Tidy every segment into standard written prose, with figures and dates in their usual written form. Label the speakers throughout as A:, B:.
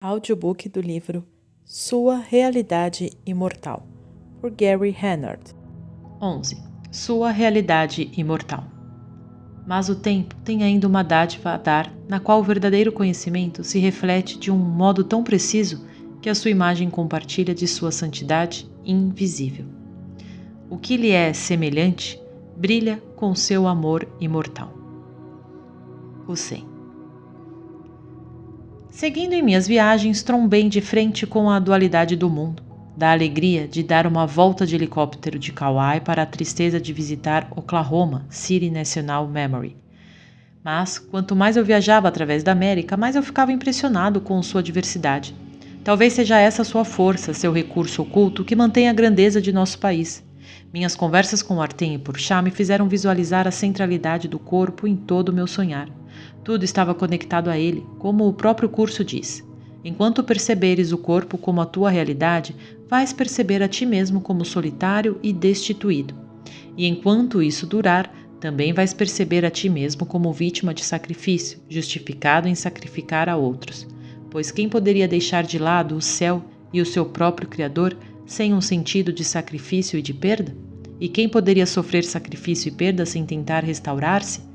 A: Audiobook do livro Sua Realidade Imortal, por Gary Hennard. 11. Sua Realidade Imortal. Mas o tempo tem ainda uma dádiva a dar, na qual o verdadeiro conhecimento se reflete de um modo tão preciso que a sua imagem compartilha de sua santidade invisível. O que lhe é semelhante brilha com seu amor imortal. Hussein. Seguindo em minhas viagens, trombei de frente com a dualidade do mundo, da alegria de dar uma volta de helicóptero de Kauai para a tristeza de visitar Oklahoma City National Memory. Mas, quanto mais eu viajava através da América, mais eu ficava impressionado com sua diversidade. Talvez seja essa sua força, seu recurso oculto que mantém a grandeza de nosso país. Minhas conversas com Artem e Purchá me fizeram visualizar a centralidade do corpo em todo o meu sonhar. Tudo estava conectado a ele, como o próprio curso diz. Enquanto perceberes o corpo como a tua realidade, vais perceber a ti mesmo como solitário e destituído. E enquanto isso durar, também vais perceber a ti mesmo como vítima de sacrifício, justificado em sacrificar a outros. Pois quem poderia deixar de lado o céu e o seu próprio Criador sem um sentido de sacrifício e de perda? E quem poderia sofrer sacrifício e perda sem tentar restaurar-se?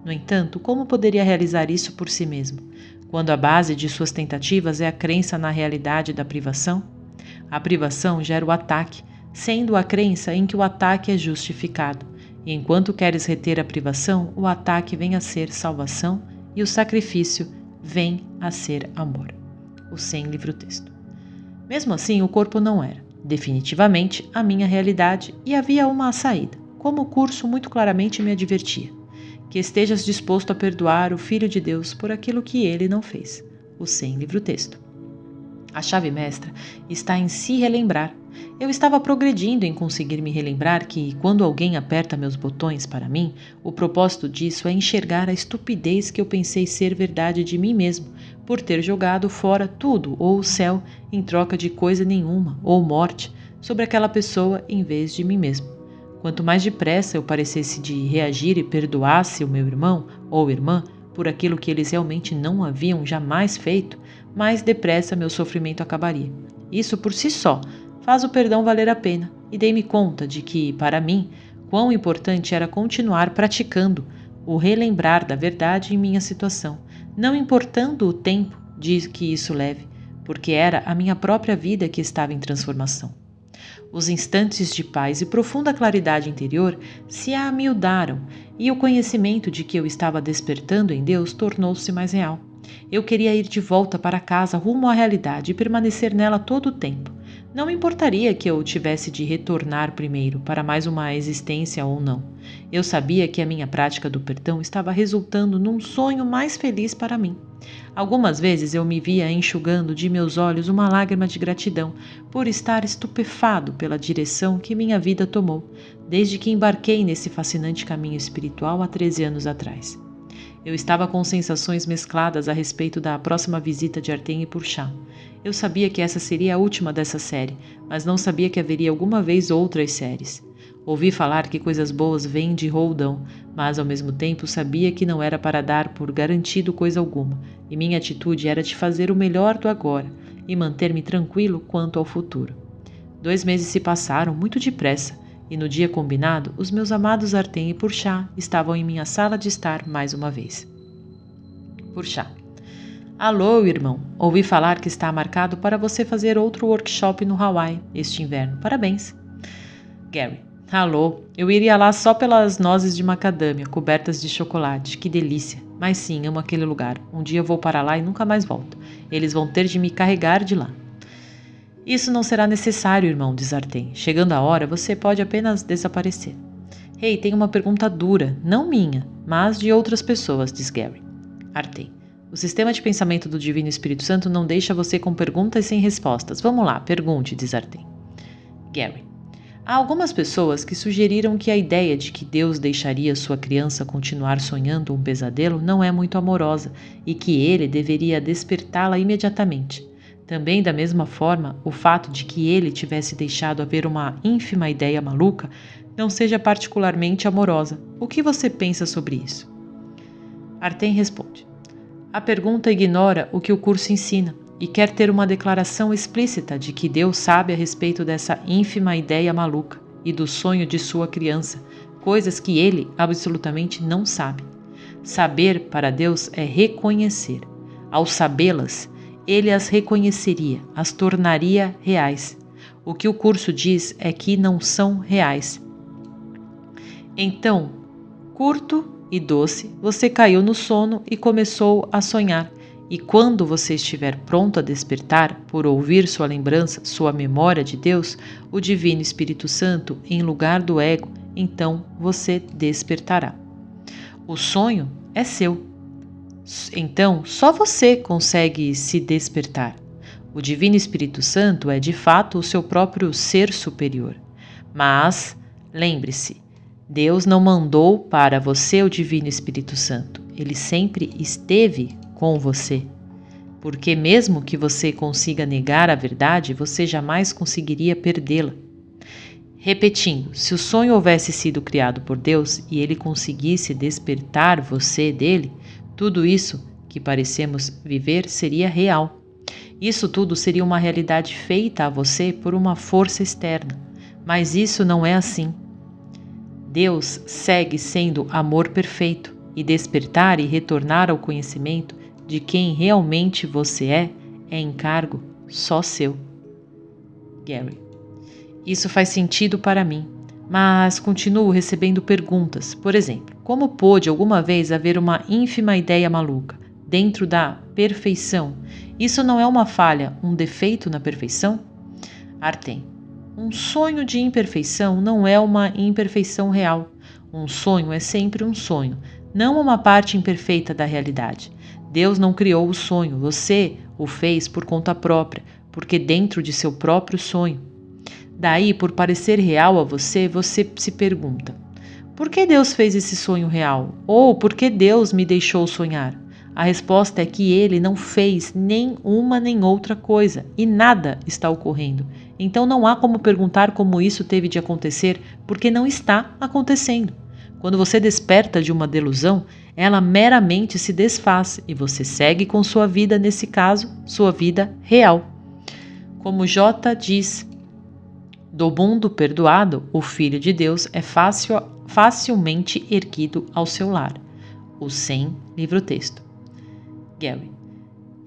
A: No entanto, como poderia realizar isso por si mesmo, quando a base de suas tentativas é a crença na realidade da privação? A privação gera o ataque, sendo a crença em que o ataque é justificado, e enquanto queres reter a privação, o ataque vem a ser salvação e o sacrifício vem a ser amor. Hussein, livro-texto. Mesmo assim, o corpo não era, definitivamente, a minha realidade e havia uma saída, como o curso muito claramente me advertia. Que estejas disposto a perdoar o Filho de Deus por aquilo que ele não fez. Hussein, livro-texto. A chave mestra está em se relembrar. Eu estava progredindo em conseguir me relembrar que, quando alguém aperta meus botões para mim, o propósito disso é enxergar a estupidez que eu pensei ser verdade de mim mesmo, por ter jogado fora tudo ou o céu em troca de coisa nenhuma ou morte sobre aquela pessoa em vez de mim mesmo. Quanto mais depressa eu parecesse de reagir e perdoasse o meu irmão ou irmã por aquilo que eles realmente não haviam jamais feito, mais depressa meu sofrimento acabaria. Isso por si só faz o perdão valer a pena, e dei-me conta de que, para mim, quão importante era continuar praticando o relembrar da verdade em minha situação, não importando o tempo de que isso leve, porque era a minha própria vida que estava em transformação. Os instantes de paz e profunda claridade interior se amiudaram e o conhecimento de que eu estava despertando em Deus tornou-se mais real. Eu queria ir de volta para casa rumo à realidade e permanecer nela todo o tempo. Não me importaria que eu tivesse de retornar primeiro para mais uma existência ou não. Eu sabia que a minha prática do perdão estava resultando num sonho mais feliz para mim. Algumas vezes eu me via enxugando de meus olhos uma lágrima de gratidão por estar estupefado pela direção que minha vida tomou, desde que embarquei nesse fascinante caminho espiritual há 13 anos atrás. Eu estava com sensações mescladas a respeito da próxima visita de Artem e Purchá. Eu sabia que essa seria a última dessa série, mas não sabia que haveria alguma vez outras séries. Ouvi falar que coisas boas vêm de roldão, mas ao mesmo tempo sabia que não era para dar por garantido coisa alguma, e minha atitude era de fazer o melhor do agora e manter-me tranquilo quanto ao futuro. 2 meses se passaram muito depressa, e no dia combinado, os meus amados Artem e Purchá estavam em minha sala de estar mais uma vez. Purchá. Alô, irmão. Ouvi falar que está marcado para você fazer outro workshop no Hawaii este inverno. Parabéns. Gary. Alô. Eu iria lá só pelas nozes de macadâmia cobertas de chocolate. Que delícia. Mas sim, amo aquele lugar. Um dia eu vou para lá e nunca mais volto. Eles vão ter de me carregar de lá. Isso não será necessário, irmão, diz Artem. Chegando a hora, você pode apenas desaparecer. Hey, tenho uma pergunta dura, não minha, mas de outras pessoas, diz Gary. Artem. O sistema de pensamento do Divino Espírito Santo não deixa você com perguntas sem respostas. Vamos lá, pergunte, diz Artem. Gary. Há algumas pessoas que sugeriram que a ideia de que Deus deixaria sua criança continuar sonhando um pesadelo não é muito amorosa e que ele deveria despertá-la imediatamente. Também, da mesma forma, o fato de que ele tivesse deixado haver uma ínfima ideia maluca não seja particularmente amorosa. O que você pensa sobre isso? Artem responde. A pergunta ignora o que o curso ensina. e quer ter uma declaração explícita de que Deus sabe a respeito dessa ínfima ideia maluca e do sonho de sua criança, coisas que ele absolutamente não sabe. Saber para Deus é reconhecer. Ao sabê-las, ele as reconheceria, as tornaria reais. O que o curso diz é que não são reais. Então, curto e doce, você caiu no sono e começou a sonhar. E quando você estiver pronto a despertar, por ouvir sua lembrança, sua memória de Deus, o Divino Espírito Santo, em lugar do ego, então você despertará. O sonho é seu. Então, só você consegue se despertar. O Divino Espírito Santo é de fato o seu próprio ser superior. Mas, lembre-se, Deus não mandou para você o Divino Espírito Santo. Ele sempre esteve com você. Porque mesmo que você consiga negar a verdade, você jamais conseguiria perdê-la. Repetindo, se o sonho houvesse sido criado por Deus e ele conseguisse despertar você dele, tudo isso que parecemos viver seria real. Isso tudo seria uma realidade feita a você por uma força externa. Mas isso não é assim. Deus segue sendo amor perfeito e despertar e retornar ao conhecimento de quem realmente você é encargo só seu. Gary. Isso faz sentido para mim, mas continuo recebendo perguntas. Por exemplo, como pôde alguma vez haver uma ínfima ideia maluca dentro da perfeição? Isso não é uma falha, um defeito na perfeição? Artem. Um sonho de imperfeição não é uma imperfeição real. Um sonho é sempre um sonho, não uma parte imperfeita da realidade. Deus não criou o sonho, você o fez por conta própria, porque dentro de seu próprio sonho. Daí, por parecer real a você, você se pergunta: por que Deus fez esse sonho real? Ou por que Deus me deixou sonhar? A resposta é que ele não fez nem uma nem outra coisa e nada está ocorrendo. Então não há como perguntar como isso teve de acontecer, porque não está acontecendo. Quando você desperta de uma delusão, ela meramente se desfaz e você segue com sua vida, nesse caso, sua vida real. Como J diz, do mundo perdoado, o Filho de Deus é facilmente erguido ao seu lar. O 100, livro-texto. Gary.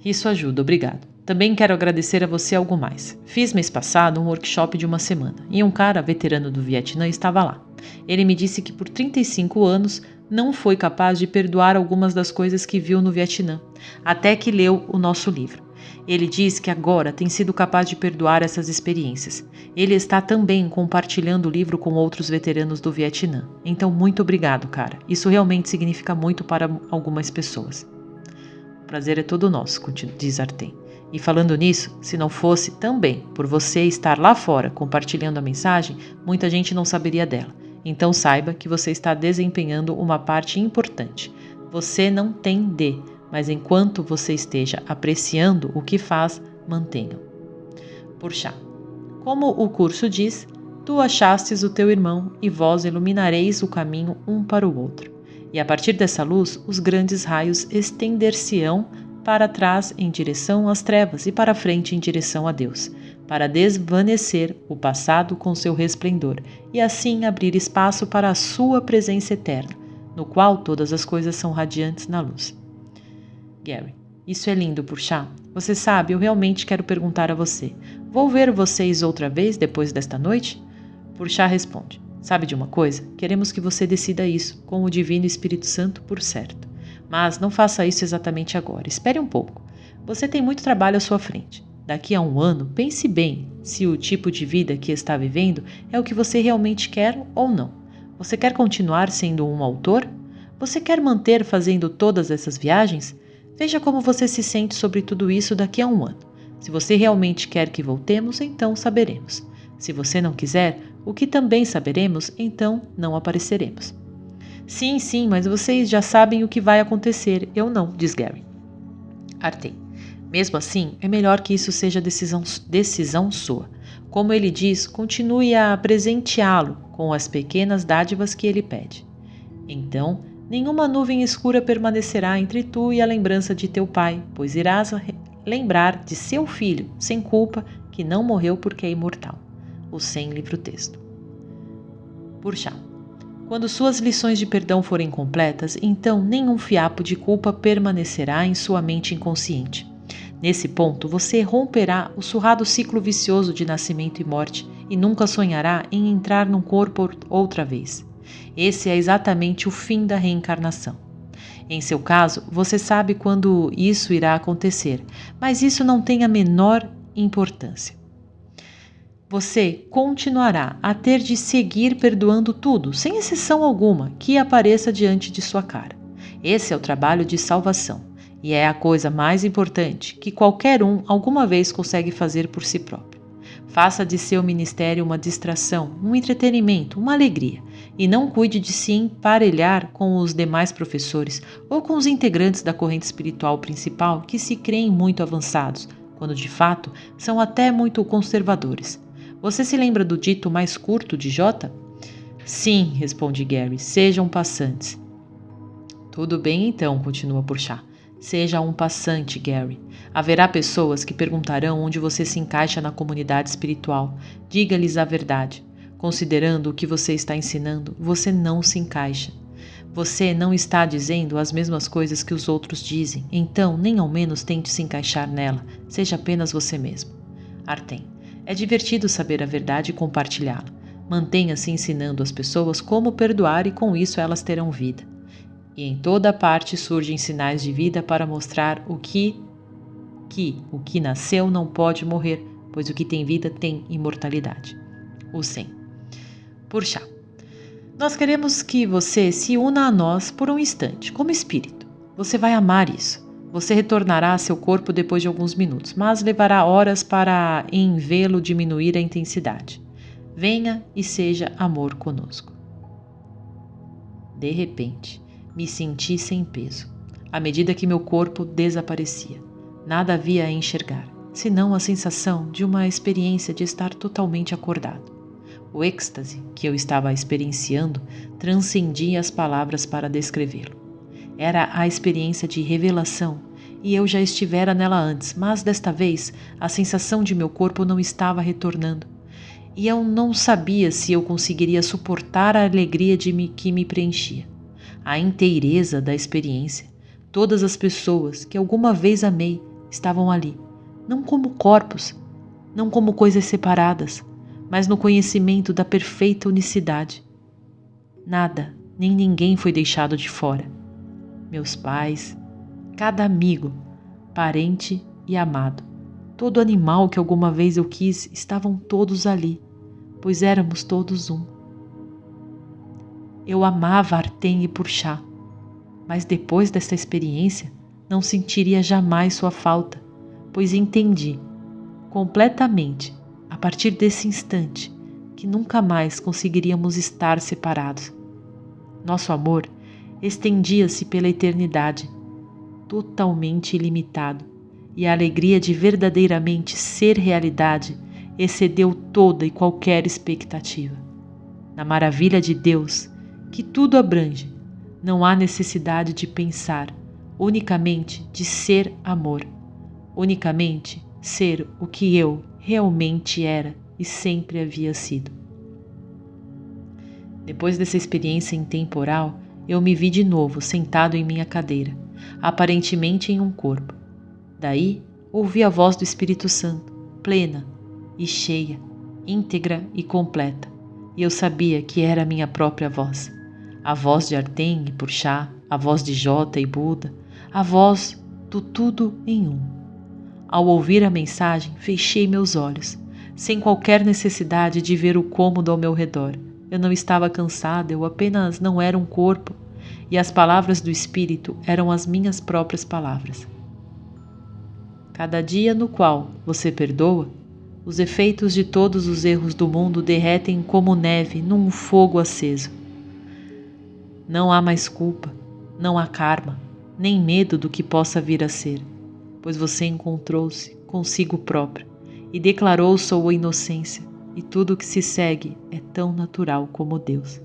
A: Isso ajuda, obrigado. Também quero agradecer a você algo mais. Fiz mês passado um workshop de uma semana e um cara veterano do Vietnã estava lá. Ele me disse que por 35 anos não foi capaz de perdoar algumas das coisas que viu no Vietnã, até que leu o nosso livro. Ele diz que agora tem sido capaz de perdoar essas experiências. Ele está também compartilhando o livro com outros veteranos do Vietnã. Então, muito obrigado, cara. Isso realmente significa muito para algumas pessoas. O prazer é todo nosso, diz Artem. E falando nisso, se não fosse também por você estar lá fora compartilhando a mensagem, muita gente não saberia dela. Então saiba que você está desempenhando uma parte importante. Você não tem de, mas enquanto você esteja apreciando o que faz, mantenha-o. Por Chá. Como o curso diz, tu achastes o teu irmão e vós iluminareis o caminho um para o outro. E a partir dessa luz, os grandes raios estender-se-ão para trás em direção às trevas e para frente em direção a Deus, para desvanecer o passado com seu resplendor e assim abrir espaço para a sua presença eterna, no qual todas as coisas são radiantes na luz. Gary. Isso é lindo, por Chá. Você sabe, eu realmente quero perguntar a você. Vou ver vocês outra vez depois desta noite? Por Chá responde. Sabe de uma coisa? Queremos que você decida isso, com o Divino Espírito Santo por certo. Mas não faça isso exatamente agora. Espere um pouco. Você tem muito trabalho à sua frente. Daqui a um ano, pense bem se o tipo de vida que está vivendo é o que você realmente quer ou não. Você quer continuar sendo um autor? Você quer manter fazendo todas essas viagens? Veja como você se sente sobre tudo isso daqui a um ano. Se você realmente quer que voltemos, então saberemos. Se você não quiser, o que também saberemos, então não apareceremos. Sim, mas vocês já sabem o que vai acontecer. Eu não, diz Gary. Artem. Mesmo assim, é melhor que isso seja decisão sua. Como ele diz, continue a presenteá-lo com as pequenas dádivas que ele pede. Então, nenhuma nuvem escura permanecerá entre tu e a lembrança de teu pai, pois irás lembrar de seu filho, sem culpa, que não morreu porque é imortal. O 100 livro-texto. Purchá. Quando suas lições de perdão forem completas, então nenhum fiapo de culpa permanecerá em sua mente inconsciente. Nesse ponto, você romperá o surrado ciclo vicioso de nascimento e morte e nunca sonhará em entrar num corpo outra vez. Esse é exatamente o fim da reencarnação. Em seu caso, você sabe quando isso irá acontecer, mas isso não tem a menor importância. Você continuará a ter de seguir perdoando tudo, sem exceção alguma, que apareça diante de sua cara. Esse é o trabalho de salvação, e é a coisa mais importante que qualquer um alguma vez consegue fazer por si próprio. Faça de seu ministério uma distração, um entretenimento, uma alegria, e não cuide de se emparelhar com os demais professores ou com os integrantes da corrente espiritual principal que se creem muito avançados, quando de fato são até muito conservadores. Você se lembra do dito mais curto de Jota? Sim, responde Gary, sejam passantes. Tudo bem então, continua Purchá. Seja um passante, Gary. Haverá pessoas que perguntarão onde você se encaixa na comunidade espiritual. Diga-lhes a verdade. Considerando o que você está ensinando, você não se encaixa. Você não está dizendo as mesmas coisas que os outros dizem, então nem ao menos tente se encaixar nela. Seja apenas você mesmo. Artem. É divertido saber a verdade e compartilhá-la. Mantenha-se ensinando às pessoas como perdoar e com isso elas terão vida. E em toda parte surgem sinais de vida para mostrar o que nasceu não pode morrer, pois o que tem vida tem imortalidade. O 100. Purchá. Nós queremos que você se una a nós por um instante, como espírito. Você vai amar isso. Você retornará a seu corpo depois de alguns minutos, mas levará horas para em vê-lo diminuir a intensidade. Venha e seja amor conosco. De repente, me senti sem peso, à medida que meu corpo desaparecia. Nada havia a enxergar, senão a sensação de uma experiência de estar totalmente acordado. O êxtase que eu estava experienciando transcendia as palavras para descrevê-lo. Era a experiência de revelação, e eu já estivera nela antes, mas desta vez a sensação de meu corpo não estava retornando. E eu não sabia se eu conseguiria suportar a alegria que me preenchia. A inteireza da experiência, todas as pessoas que alguma vez amei estavam ali, não como corpos, não como coisas separadas, mas no conhecimento da perfeita unicidade. Nada, nem ninguém foi deixado de fora. Meus pais, cada amigo, parente e amado, todo animal que alguma vez eu quis, estavam todos ali, pois éramos todos um. Eu amava Artem e Purchá, mas depois desta experiência não sentiria jamais sua falta, pois entendi completamente, a partir desse instante, que nunca mais conseguiríamos estar separados. Nosso amor estendia-se pela eternidade, totalmente ilimitado, e a alegria de verdadeiramente ser realidade excedeu toda e qualquer expectativa. Na maravilha de Deus, que tudo abrange, não há necessidade de pensar, unicamente de ser amor, unicamente ser o que eu realmente era e sempre havia sido. Depois dessa experiência intemporal, eu me vi de novo sentado em minha cadeira, aparentemente em um corpo. Daí, ouvi a voz do Espírito Santo, plena e cheia, íntegra e completa, e eu sabia que era a minha própria voz. A voz de Artem e Purchá, a voz de Jota e Buda, a voz do tudo em um. Ao ouvir a mensagem, fechei meus olhos, sem qualquer necessidade de ver o cômodo ao meu redor. Eu não estava cansada, eu apenas não era um corpo, e as palavras do Espírito eram as minhas próprias palavras. Cada dia no qual você perdoa, os efeitos de todos os erros do mundo derretem como neve num fogo aceso. Não há mais culpa, não há karma, nem medo do que possa vir a ser, pois você encontrou-se consigo próprio e declarou sua inocência, e tudo o que se segue é tão natural como Deus.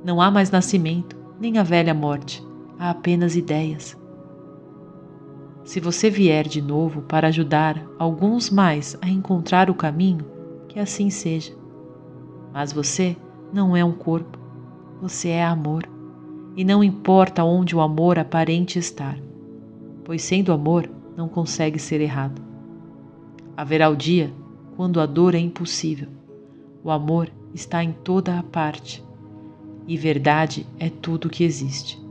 A: Não há mais nascimento, nem a velha morte, há apenas ideias. Se você vier de novo para ajudar alguns mais a encontrar o caminho, que assim seja. Mas você não é um corpo, você é amor. E não importa onde o amor aparente estar, pois sendo amor não consegue ser errado. Haverá o dia quando a dor é impossível. O amor está em toda a parte e verdade é tudo que existe.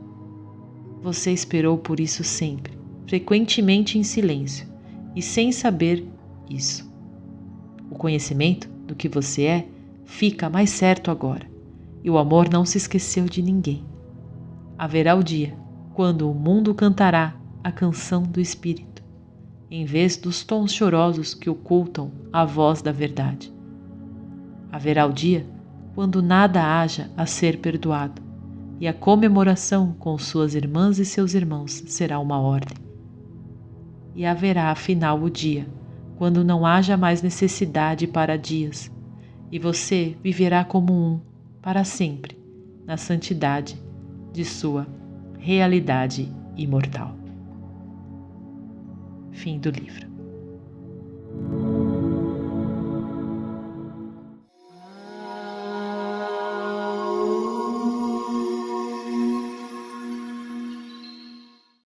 A: Você esperou por isso sempre, frequentemente em silêncio e sem saber isso. O conhecimento do que você é fica mais certo agora e o amor não se esqueceu de ninguém. Haverá o dia quando o mundo cantará a canção do Espírito, em vez dos tons chorosos que ocultam a voz da verdade. Haverá o dia quando nada haja a ser perdoado, e a comemoração com suas irmãs e seus irmãos será uma ordem. E haverá afinal o dia quando não haja mais necessidade para dias, e você viverá como um, para sempre, na santidade de sua realidade imortal. Fim do livro.